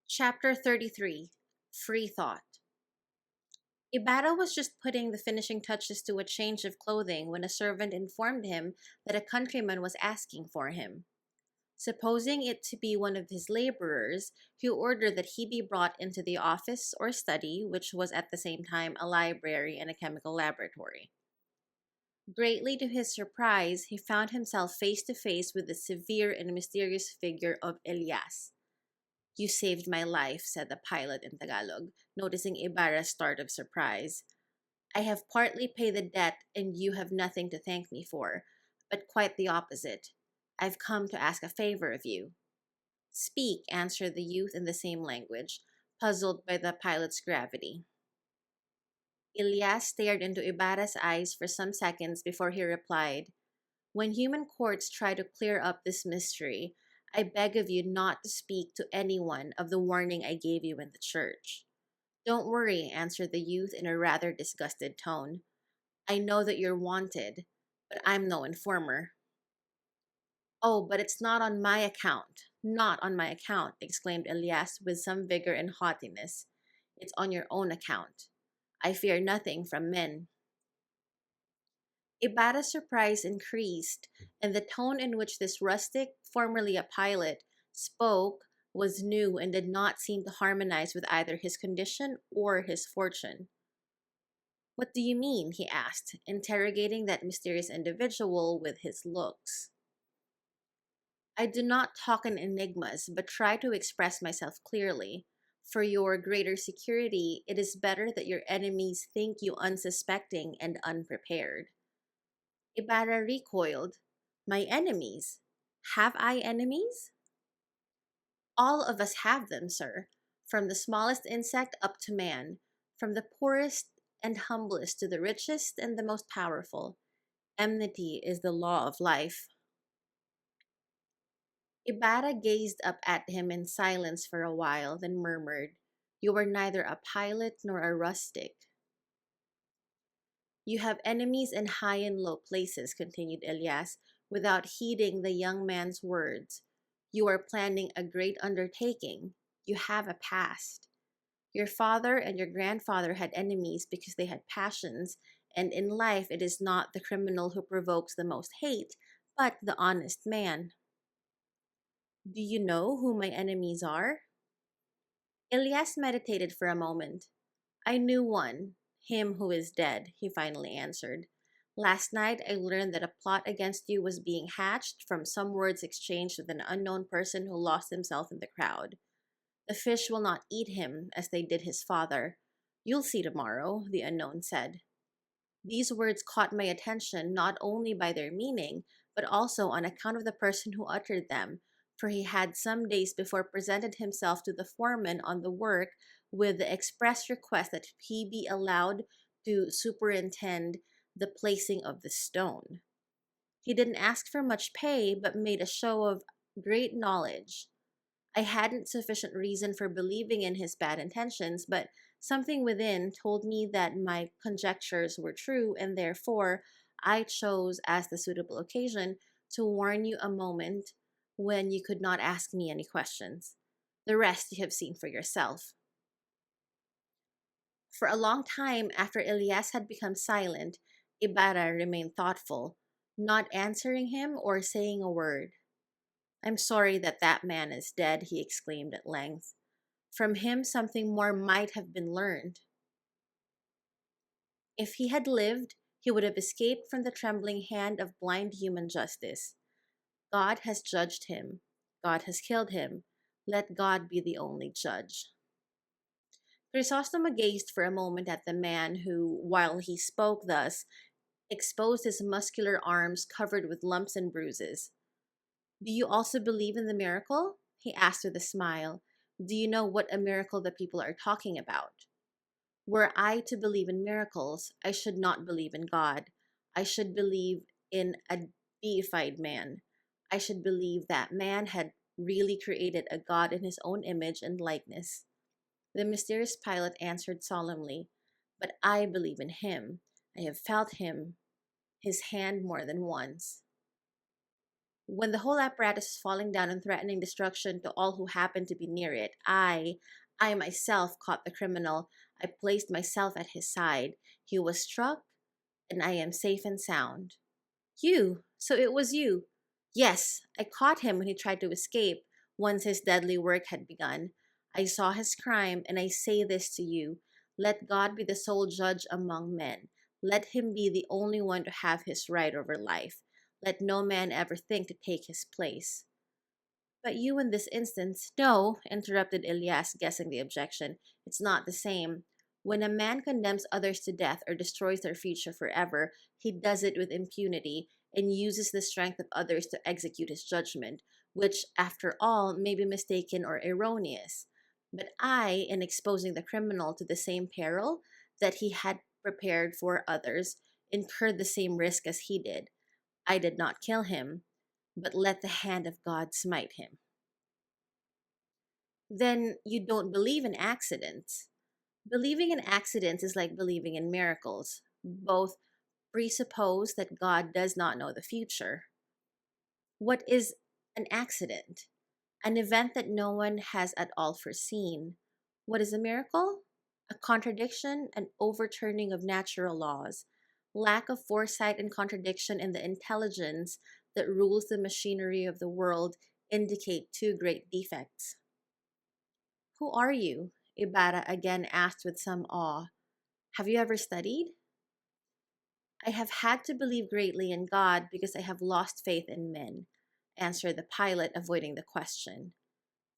Chapter 33 Free Thought. Ibarra was just putting the finishing touches to a change of clothing when a servant informed him that a countryman was asking for him. Supposing it to be one of his laborers, he ordered that he be brought into the office or study, which was at the same time a library and a chemical laboratory. Greatly to his surprise, he found himself face to face with the severe and mysterious figure of Elias. "You saved my life," said the pilot in Tagalog, noticing Ibarra's start of surprise. "I have partly paid the debt and you have nothing to thank me for, but quite the opposite. I've come to ask a favor of you." "Speak," answered the youth in the same language, puzzled by the pilot's gravity. Elias stared into Ibarra's eyes for some seconds before he replied, "When human courts try to clear up this mystery, I beg of you not to speak to anyone of the warning I gave you in the church." "Don't worry," answered the youth in a rather disgusted tone. "I know that you're wanted, but I'm no informer." "Oh, but it's not on my account. Not on my account," exclaimed Elias with some vigor and haughtiness. "It's on your own account. I fear nothing from men." Ibarra's surprise increased, and the tone in which this rustic, formerly a pilot, spoke was new and did not seem to harmonize with either his condition or his fortune. "What do you mean?" he asked, interrogating that mysterious individual with his looks. "I do not talk in enigmas, but try to express myself clearly. For your greater security, it is better that your enemies think you unsuspecting and unprepared." Ibarra recoiled. "My enemies? Have I enemies?" "All of us have them, sir. From the smallest insect up to man. From the poorest and humblest to the richest and the most powerful. Enmity is the law of life." Ibarra gazed up at him in silence for a while, then murmured, "You are neither a pilot nor a rustic." "You have enemies in high and low places," continued Elias, without heeding the young man's words. "You are planning a great undertaking. You have a past. Your father and your grandfather had enemies because they had passions, and in life it is not the criminal who provokes the most hate, but the honest man." "Do you know who my enemies are?" Elias meditated for a moment. "I knew one, him who is dead," he finally answered. "Last night I learned that a plot against you was being hatched from some words exchanged with an unknown person who lost himself in the crowd. The fish will not eat him as they did his father. You'll see tomorrow," the unknown said. These words caught my attention not only by their meaning, but also on account of the person who uttered them, for he had some days before presented himself to the foreman on the work with the express request that he be allowed to superintend the placing of the stone. He didn't ask for much pay, but made a show of great knowledge. I hadn't sufficient reason for believing in his bad intentions, but something within told me that my conjectures were true, and therefore I chose, as the suitable occasion, to warn you a moment when you could not ask me any questions. The rest you have seen for yourself." For a long time after Elias had become silent, Ibarra remained thoughtful, not answering him or saying a word. "I'm sorry that that man is dead," he exclaimed at length. "From him something more might have been learned. If he had lived, he would have escaped from the trembling hand of blind human justice. God has judged him. God has killed him. Let God be the only judge." Crisóstomo gazed for a moment at the man who, while he spoke thus, exposed his muscular arms covered with lumps and bruises. "Do you also believe in the miracle?" he asked with a smile. "Do you know what a miracle the people are talking about? Were I to believe in miracles, I should not believe in God. I should believe in a deified man. I should believe that man had really created a God in his own image and likeness." The mysterious pilot answered solemnly, "But I believe in him. I have felt his hand more than once." When the whole apparatus is falling down and threatening destruction to all who happen to be near it, I myself caught the criminal. I placed myself at his side. He was struck, and I am safe and sound. You? So it was you? Yes, I caught him when he tried to escape once his deadly work had begun. I saw his crime, and I say this to you. Let God be the sole judge among men. Let him be the only one to have his right over life. Let no man ever think to take his place. But you in this instance, no, interrupted Elias, guessing the objection. It's not the same. When a man condemns others to death or destroys their future forever, he does it with impunity and uses the strength of others to execute his judgment, which, after all, may be mistaken or erroneous. But I, in exposing the criminal to the same peril that he had prepared for others, incurred the same risk as he did. I did not kill him, but let the hand of God smite him. Then you don't believe in accidents. Believing in accidents is like believing in miracles. Both presuppose that God does not know the future. What is an accident? An event that no one has at all foreseen. What is a miracle? A contradiction, an overturning of natural laws, lack of foresight and contradiction in the intelligence that rules the machinery of the world indicate two great defects. Who are you? Ibarra again asked with some awe. Have you ever studied? I have had to believe greatly in God because I have lost faith in men, answered the pilot, avoiding the question.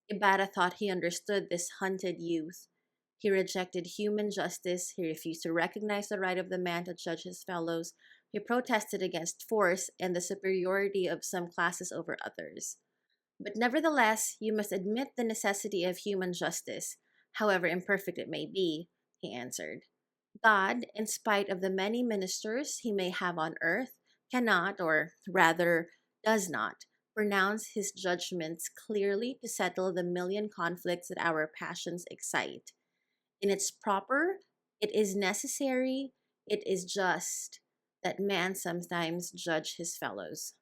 Ibarra thought he understood this hunted youth. He rejected human justice, he refused to recognize the right of the man to judge his fellows, he protested against force and the superiority of some classes over others. But nevertheless, you must admit the necessity of human justice, however imperfect it may be, he answered. God, in spite of the many ministers he may have on earth, cannot, or rather does not, pronounce his judgments clearly to settle the million conflicts that our passions excite. In its proper, it is necessary, it is just that man sometimes judge his fellows.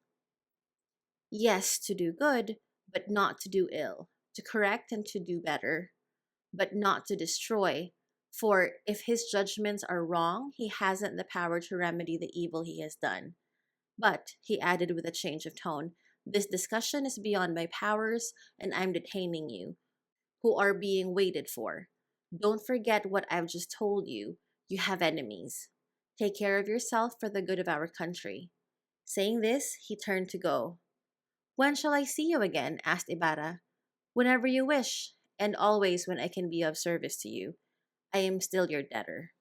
Yes, to do good, but not to do ill, to correct and to do better, but not to destroy. For if his judgments are wrong, he hasn't the power to remedy the evil he has done. But, he added with a change of tone, this discussion is beyond my powers, and I'm detaining you, who are being waited for. Don't forget what I've just told you. You have enemies. Take care of yourself for the good of our country. Saying this, he turned to go. When shall I see you again? Asked Ibarra. Whenever you wish, and always when I can be of service to you. I am still your debtor.